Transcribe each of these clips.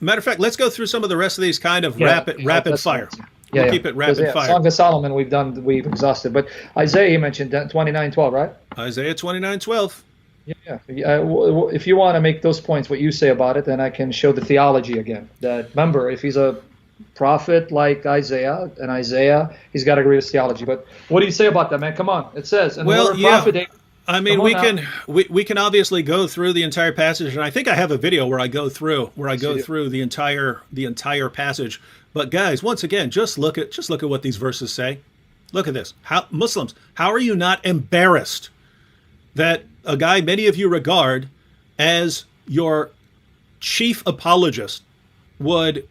Matter of fact, let's go through some of the rest of these kind of rapid fire. Nice. We'll keep it rapid fire. Song of Solomon we've exhausted, but Isaiah you mentioned 29:12, right? Isaiah 29:12. Yeah. If you want to make those points, what you say about it, then I can show the theology again. That remember, if he's a prophet like Isaiah, he's got to agree with theology. But what do you say about that, man? Come on, it says. And prophet, I mean, we can obviously go through the entire passage, and I think I have a video where I go through the entire passage. But guys, once again, just look at what these verses say. Look at this. Muslims, how are you not embarrassed that a guy many of you regard as your chief apologist would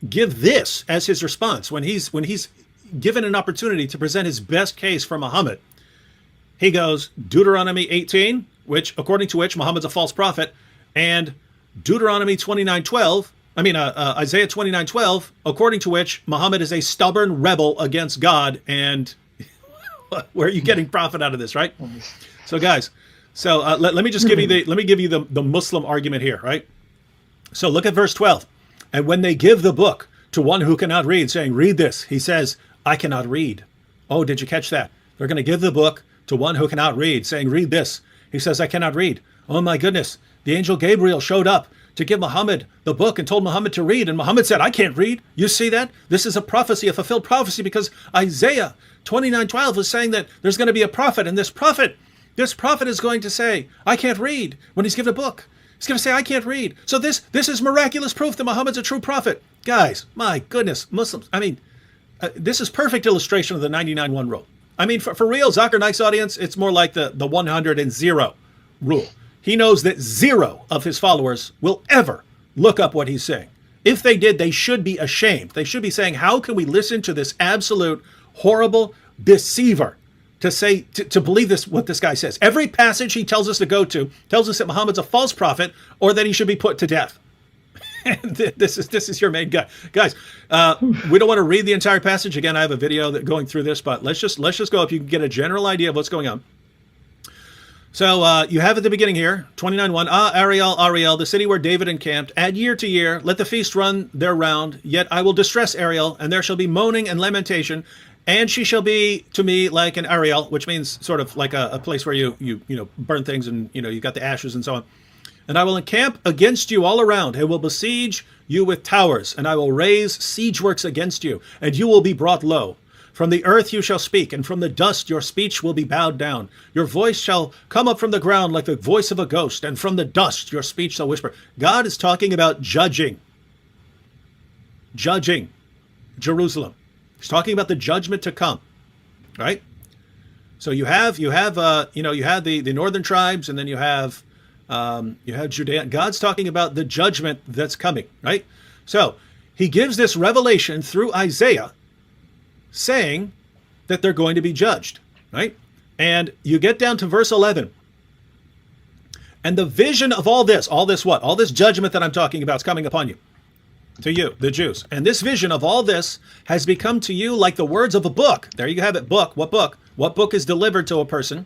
give this as his response when he's given an opportunity to present his best case for Muhammad? He goes, Deuteronomy 18, according to which Muhammad's a false prophet, and Deuteronomy 29:12, Isaiah 29:12, according to which Muhammad is a stubborn rebel against God. And where are you getting profit out of this, right? So guys, let me just give you the Muslim argument here, right? So look at verse 12. And when they give the book to one who cannot read, saying, read this, he says, I cannot read. Oh, did you catch that? They're going to give the book to one who cannot read, saying, read this. He says, I cannot read. Oh my goodness. The angel Gabriel showed up to give Muhammad the book and told Muhammad to read. And Muhammad said, I can't read. You see that? This is a prophecy, a fulfilled prophecy, because Isaiah 29:12 is saying that there's going to be a prophet. And this prophet is going to say, I can't read when he's given a book. He's going to say, I can't read. So this is miraculous proof that Muhammad's a true prophet. Guys, my goodness, Muslims. I mean, this is perfect illustration of the 99-1 rule. I mean, for real, Zakir Naik's audience, it's more like the 100 rule. He knows that 0 of his followers will ever look up what he's saying. If they did, they should be ashamed. They should be saying, how can we listen to this absolute horrible deceiver to believe what this guy says? Every passage he tells us to go to tells us that Muhammad's a false prophet or that he should be put to death. And this is your main guy. Guys, we don't want to read the entire passage. Again, I have a video going through this, but let's just go up. You can get a general idea of what's going on. So you have at the beginning here, 29:1, Ariel, the city where David encamped, add year to year, let the feast run their round, yet I will distress Ariel, and there shall be moaning and lamentation, and she shall be to me like an Ariel, which means sort of like a place where you burn things and you got the ashes and so on. And I will encamp against you all around, and will besiege you with towers, and I will raise siege works against you, and you will be brought low. From the earth you shall speak, and from the dust your speech will be bowed down. Your voice shall come up from the ground like the voice of a ghost, and from the dust your speech shall whisper. God is talking about judging Jerusalem. He's talking about the judgment to come, right? So you have the northern tribes, and then you have Judea. God's talking about the judgment that's coming, right? So he gives this revelation through Isaiah saying that they're going to be judged, right? And you get down to verse 11. And the vision of all this what? All this judgment that I'm talking about is coming upon you, to you, the Jews. And this vision of all this has become to you like the words of a book. There you have it, book. What book? What book is delivered to a person?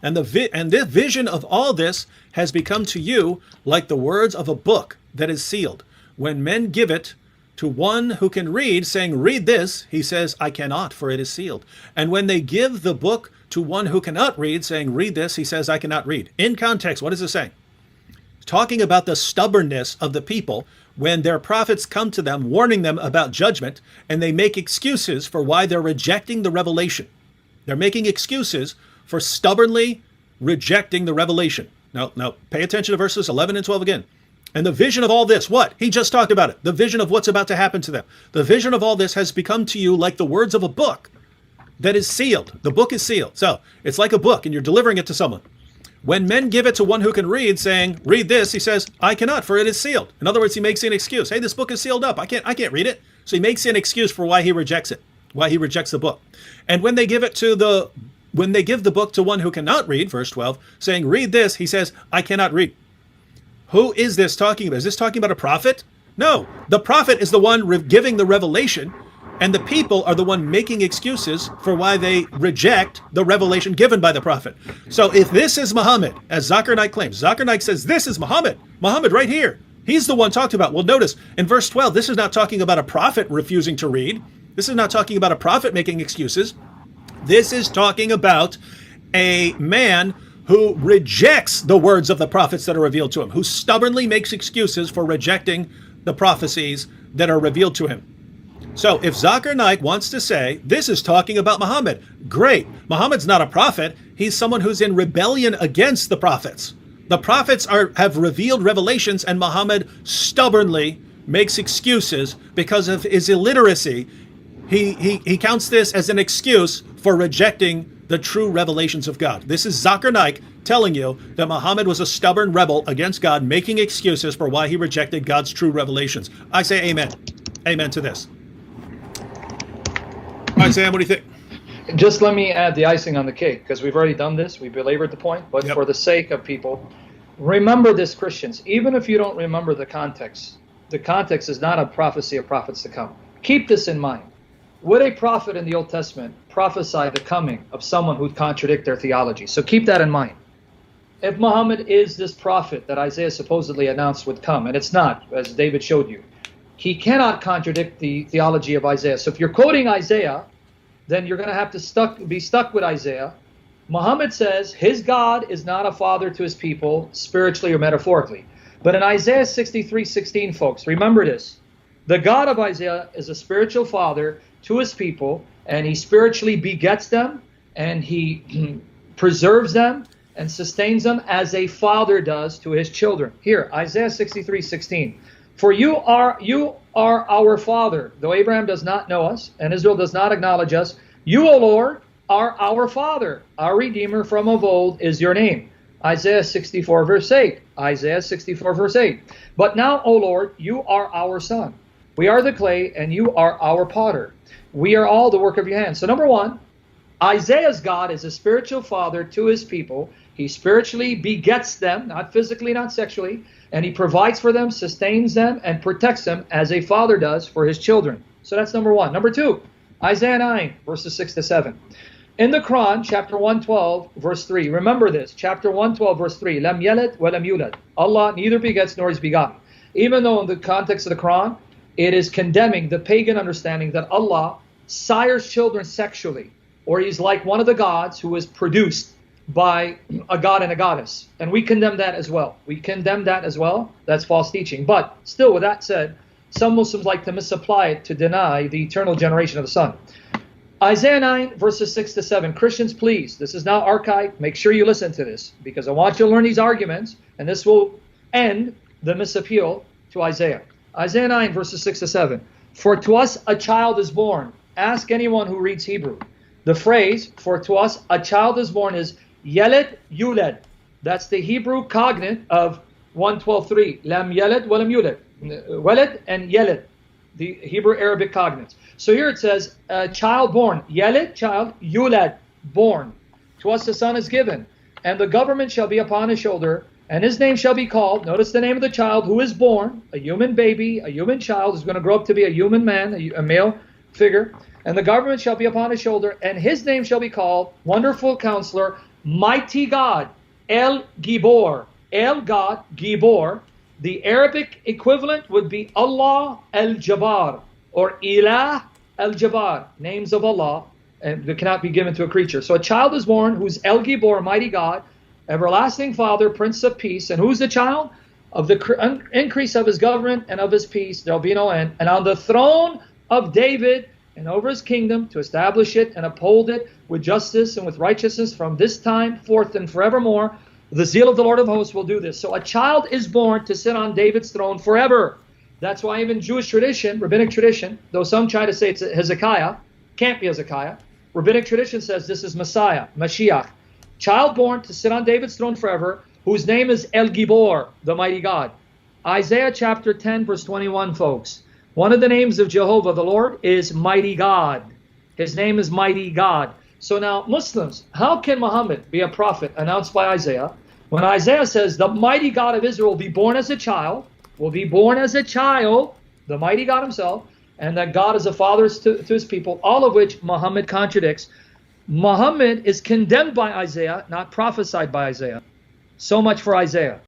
And this vision of all this has become to you like the words of a book that is sealed. When men give it to one who can read, saying, read this, he says, I cannot, for it is sealed. And when they give the book to one who cannot read, saying, read this, he says, I cannot read. In context, what is it saying? It's talking about the stubbornness of the people when their prophets come to them, warning them about judgment, and they make excuses for why they're rejecting the revelation. They're making excuses for stubbornly rejecting the revelation. Now, pay attention to verses 11 and 12 again. And the vision of all this, what? He just talked about it. The vision of what's about to happen to them. The vision of all this has become to you like the words of a book that is sealed. The book is sealed. So it's like a book and you're delivering it to someone. When men give it to one who can read, saying, read this, he says, I cannot, for it is sealed. In other words, he makes an excuse. Hey, this book is sealed up. I can't read it. So he makes an excuse for why he rejects it, why he rejects the book. And when they give the book to one who cannot read, verse 12, saying, read this, he says, I cannot read. Who is this talking about? Is this talking about a prophet? No, the prophet is the one giving the revelation, and the people are the one making excuses for why they reject the revelation given by the prophet. So if this is Muhammad, as Zakir Naik claims, Zakir Naik says this is Muhammad right here. He's the one talked about. Well, notice in verse 12, this is not talking about a prophet refusing to read. This is not talking about a prophet making excuses. This is talking about a man who rejects the words of the prophets that are revealed to him, who stubbornly makes excuses for rejecting the prophecies that are revealed to him. So if Zakir Naik wants to say this is talking about Muhammad, great. Muhammad's not a prophet. He's someone who's in rebellion against the prophets. The prophets have revealed revelations, and Muhammad stubbornly makes excuses because of his illiteracy. He counts this as an excuse for rejecting the true revelations of God. This is Zakir Naik telling you that Muhammad was a stubborn rebel against God, making excuses for why he rejected God's true revelations. I say amen. Amen to this. All right, Sam, what do you think? Just let me add the icing on the cake, because we've already done this. We belabored the point, but Yep. for the sake of people, remember this, Christians. Even if you don't remember the context is not a prophecy of prophets to come. Keep this in mind. Would a prophet in the Old Testament prophesy the coming of someone who'd contradict their theology? So keep that in mind. If Muhammad is this prophet that Isaiah supposedly announced would come, and it's not, as David showed you, he cannot contradict the theology of Isaiah. So if you're quoting Isaiah, then you're going to have to be stuck with Isaiah. Muhammad says his God is not a father to his people, spiritually or metaphorically. But in Isaiah 63:16, folks, remember this. The God of Isaiah is a spiritual father to his people, and he spiritually begets them, and he preserves them and sustains them as a father does to his children. Here, Isaiah 63:16. For you are our father, though Abraham does not know us, and Israel does not acknowledge us. You, O Lord, are our father. Our Redeemer from of old is your name. Isaiah 64, verse 8. Isaiah 64, verse 8. But now, O Lord, you are our son. We are the clay, and you are our potter. We are all the work of your hands. So number one, Isaiah's God is a spiritual father to his people. He spiritually begets them, not physically, not sexually, and he provides for them, sustains them, and protects them as a father does for his children. So that's number one. Number two, Isaiah 9, verses 6 to 7. In the Quran, chapter 112, verse 3, remember this, chapter 112, verse 3, Lam yalid wa lam yulad. Allah neither begets nor is begotten. Even though in the context of the Quran, it is condemning the pagan understanding that Allah sires children sexually, or he's like one of the gods who is produced by a god and a goddess. And we condemn that as well. We condemn that as well. That's false teaching. But still, with that said, some Muslims like to misapply it to deny the eternal generation of the Son. Isaiah 9, verses 6 to 7. Christians, please, this is now archived. Make sure you listen to this, because I want you to learn these arguments, and this will end the misappeal to Isaiah. Isaiah 9, verses 6 to 7. For to us a child is born. Ask anyone who reads Hebrew. The phrase, for to us a child is born, is Yeled Yuled. That's the Hebrew cognate of 112.3. Lam Yeled wa lam Yuled. Weled and Yeled, the Hebrew Arabic cognates. So here it says, child born. Yeled, child. Yuled, born. To us a son is given, and the government shall be upon his shoulder, and his name shall be called. Notice the name of the child who is born, a human baby, a human child who's going to grow up to be a human man, a male figure. And the government shall be upon his shoulder, and his name shall be called Wonderful Counselor, Mighty God, El Gibor. El God, Gibor. The Arabic equivalent would be Allah El-Jabbar, or Ilah El-Jabbar, names of Allah, and that cannot be given to a creature. So a child is born who's El Gibor, Mighty God, Everlasting Father, Prince of Peace. And who's the child? Of the increase of his government and of his peace, there will be no end. And on the throne of David, and over his kingdom, to establish it and uphold it with justice and with righteousness from this time forth and forevermore. The zeal of the Lord of hosts will do this. So a child is born to sit on David's throne forever. That's why even Jewish tradition, rabbinic tradition, though some try to say it's Hezekiah, can't be Hezekiah. Rabbinic tradition says this is Messiah, Mashiach. Child born to sit on David's throne forever, whose name is El Gibor, the mighty God. Isaiah chapter 10, verse 21, folks. One of the names of Jehovah, the Lord, is Mighty God. His name is Mighty God. So now, Muslims, how can Muhammad be a prophet announced by Isaiah when Isaiah says the mighty God of Israel will be born as a child, the mighty God himself, and that God is a father to his people, all of which Muhammad contradicts. Muhammad is condemned by Isaiah, not prophesied by Isaiah. So much for Isaiah.